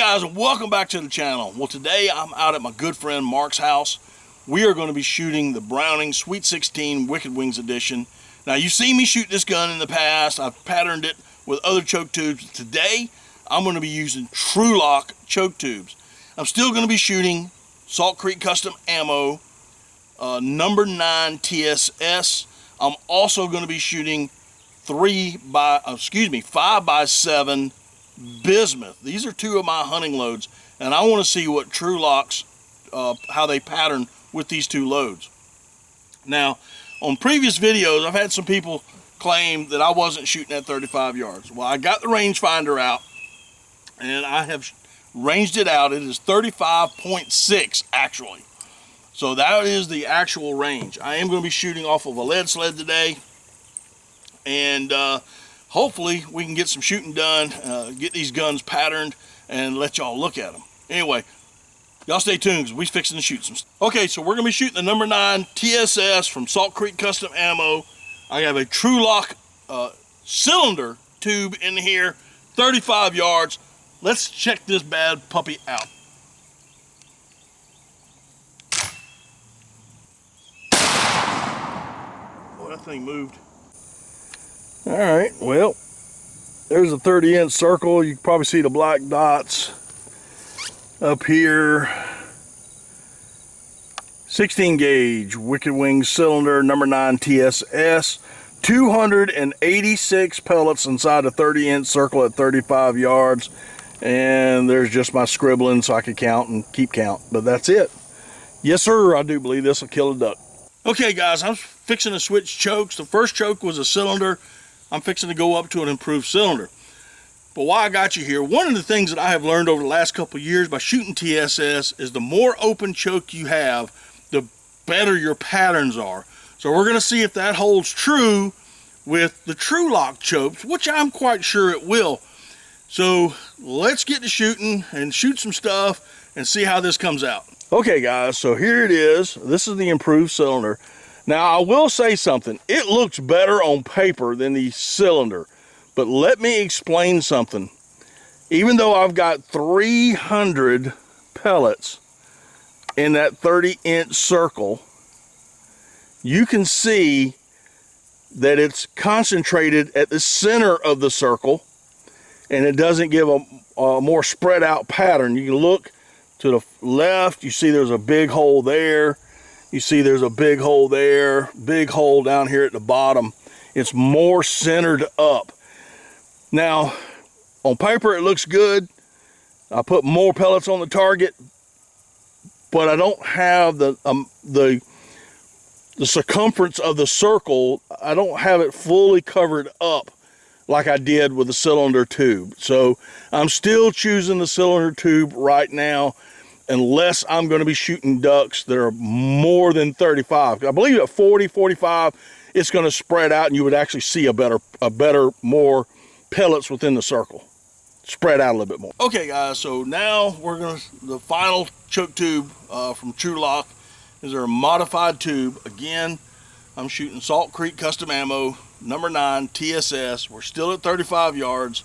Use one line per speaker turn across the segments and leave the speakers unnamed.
guys, and welcome back to the channel. Well, today I'm out at my good friend Mark's house. We are going to be shooting the Browning Sweet 16 Wicked Wings edition. Now, you've seen me shoot this gun in the past. I've patterned it with other choke tubes. Today, I'm going to be using Trulock choke tubes. I'm still going to be shooting Salt Creek Custom Ammo number 9 TSS. I'm also going to be shooting 5x7 bismuth. These are two of my hunting loads, and I want to see what Trulock's how they pattern with these two loads. Now, on previous videos, I've had some people claim that I wasn't shooting at 35 yards. Well, I got the rangefinder out, and I have ranged it out. It is 35.6 actually. So that is the actual range. I am going to be shooting off of a lead sled today, and hopefully we can get some shooting done, get these guns patterned, and let y'all look at them. Anyway, y'all stay tuned because we're fixing to shoot some stuff. Okay, so we're going to be shooting the number 9 TSS from Salt Creek Custom Ammo. I have a Trulock cylinder tube in here, 35 yards. Let's check this bad puppy out. Boy, that thing moved. All right, well, there's a 30-inch circle. You can probably see the black dots up here. 16 gauge Wicked Wings cylinder, number 9 TSS. 286 pellets inside a 30-inch circle at 35 yards. And there's just my scribbling so I can count and keep count, but that's it. Yes, sir, I do believe this will kill a duck. Okay, guys, I'm fixing to switch chokes. The first choke was a cylinder. I'm fixing to go up to an improved cylinder. But why I got you here, one of the things that I have learned over the last couple of years by shooting TSS is the more open choke you have, the better your patterns are. So we're going to see if that holds true with the Trulock chokes, which I'm quite sure it will. So let's get to shooting and shoot some stuff and see how this comes out. Okay, guys, so here it is. This is the improved cylinder. Now, I will say something. It looks better on paper than the cylinder, but let me explain something. Even though I've got 300 pellets in that 30-inch circle, you can see that it's concentrated at the center of the circle, and it doesn't give a more spread out pattern. You can look to the left, you see there's a big hole there. You see there's a big hole there, big hole down here at the bottom. It's more centered up. Now, on paper it looks good. I put more pellets on the target, but I don't have the circumference of the circle. I don't have it fully covered up like I did with the cylinder tube. So I'm still choosing the cylinder tube right now, unless I'm going to be shooting ducks that are more than 35. I believe at 40, 45, it's going to spread out and you would actually see a better more pellets within the circle. Spread out a little bit more. Okay, guys, so now we're going to, the final choke tube from Trulock is their modified tube. Again, I'm shooting Salt Creek Custom Ammo, number 9 TSS. We're still at 35 yards,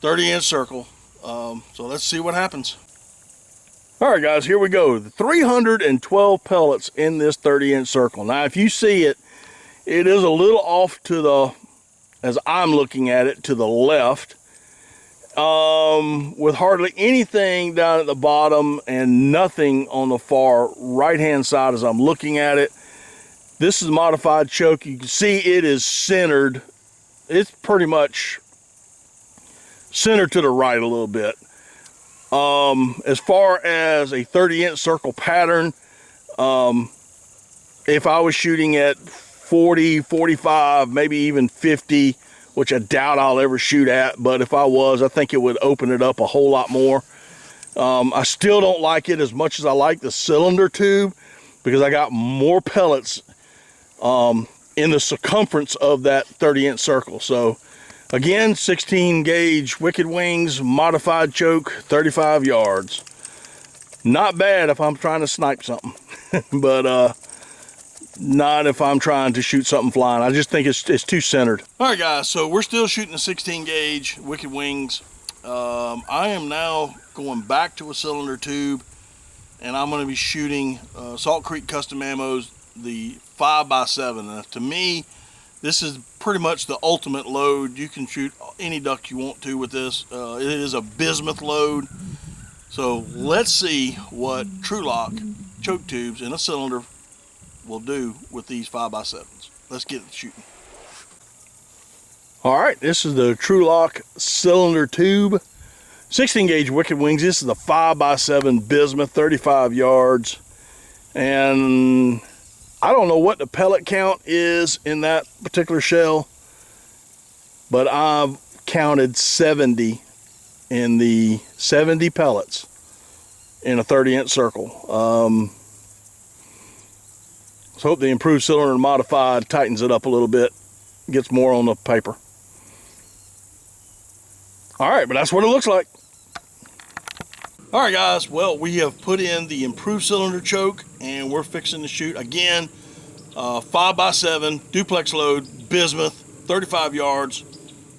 30-inch circle. So let's see what happens. All right, guys, here we go. 312 pellets in this 30-inch circle. Now, if you see it, it is a little off to the, as I'm looking at it, to the left, with hardly anything down at the bottom and nothing on the far right-hand side as I'm looking at it. This is a modified choke. You can see it is centered. It's pretty much centered to the right a little bit. As far as a 30-inch circle pattern, if I was shooting at 40, 45, maybe even 50, which I doubt I'll ever shoot at, but if I was, I think it would open it up a whole lot more. I still don't like it as much as I like the cylinder tube, because I got more pellets in the circumference of that 30-inch circle. So again, 16 gauge Wicked Wings, modified choke, 35 yards. Not bad if I'm trying to snipe something, but not if I'm trying to shoot something flying. I just think it's too centered. All right, guys, so we're still shooting a 16 gauge Wicked Wings. I am now going back to a cylinder tube, and I'm going to be shooting Salt Creek Custom Ammo's the 5x7. Now, to me, this is pretty much the ultimate load. You can shoot any duck you want to with this. It is a bismuth load. So let's see what Trulock choke tubes in a cylinder will do with these 5x7s. Let's get it shooting. All right, this is the Trulock cylinder tube. 16 gauge Wicked Wings. This is the 5x7 bismuth, 35 yards. And I don't know what the pellet count is in that particular shell, but I've counted 70 in the 70 pellets in a 30-inch circle. Let's hope the improved cylinder and modified tightens it up a little bit, gets more on the paper. All right, but that's what it looks like. All right, guys, well, we have put in the improved cylinder choke, and we're fixing to shoot again. 5x7 duplex load, bismuth, 35 yards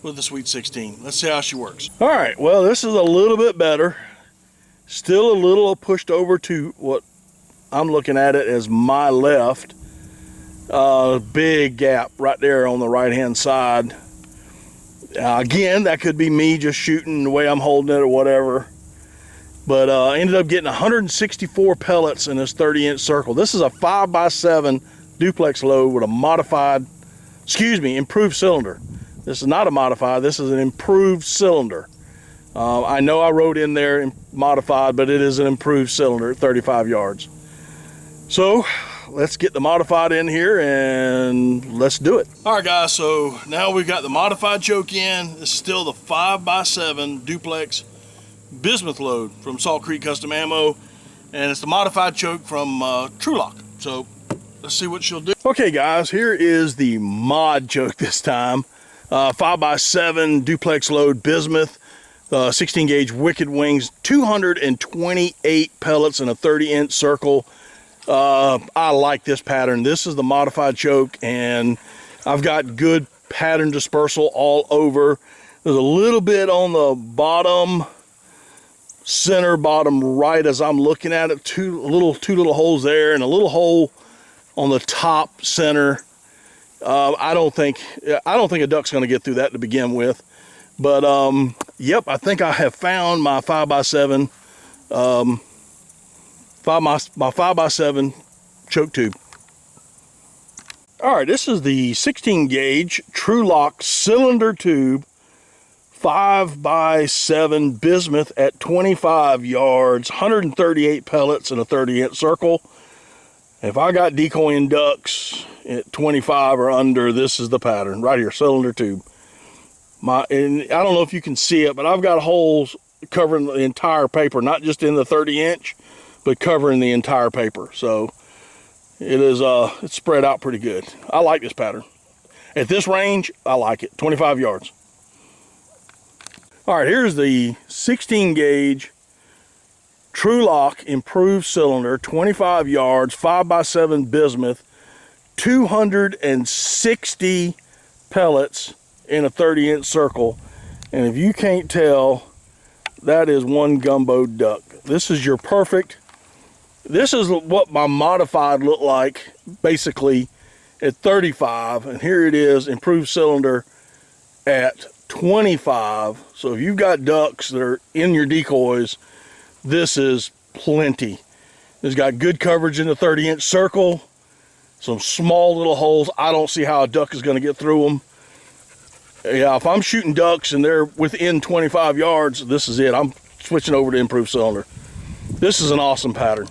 with the Sweet 16. Let's see how she works. All right, well, this is a little bit better. Still a little pushed over to what I'm looking at it as my left. Big gap right there on the right-hand side. Again, that could be me just shooting the way I'm holding it or whatever. But I ended up getting 164 pellets in this 30-inch circle. This is a 5x7 duplex load with a modified, improved cylinder. This is not a modified, this is an improved cylinder. I know I wrote in there modified, but it is an improved cylinder at 35 yards. So let's get the modified in here and let's do it. All right, guys, so now we've got the modified choke in. This is still the 5x7 duplex bismuth load from Salt Creek Custom Ammo, and it's the modified choke from Trulock. So let's see what she'll do. Okay, guys, here is the mod choke this time. 5x7 duplex load bismuth, 16 gauge Wicked Wings, 228 pellets in a 30-inch circle. I like this pattern. This is the modified choke, and I've got good pattern dispersal all over. There's a little bit on the bottom center, bottom right as I'm looking at it. Two little holes there, and a little hole on the top center. I don't think a duck's going to get through that to begin with. But yep, I think I have found my 5x7 my 5x7 choke tube. All right, this is the 16 gauge Trulock cylinder tube, 5x7 bismuth at 25 yards, 138 pellets in a 30-inch circle. If I got decoying ducks at 25 or under, this is the pattern right here, cylinder tube. And I don't know if you can see it, but I've got holes covering the entire paper, not just in the 30-inch, but covering the entire paper. So it is it's spread out pretty good. I like this pattern. At this range, I like it. 25 yards. All right, here's the 16 gauge Trulock improved cylinder, 25 yards, 5x7 bismuth, 260 pellets in a 30-inch circle. And if you can't tell, that is one gumbo duck. This is your perfect. This is what my modified looked like basically at 35, and here it is, improved cylinder at 25. So if you've got ducks that are in your decoys, this is plenty. It's got good coverage in the 30-inch circle, some small little holes. I don't see how a duck is going to get through them. Yeah, if I'm shooting ducks and they're within 25 yards, this is it. I'm switching over to improved cylinder. This is an awesome pattern.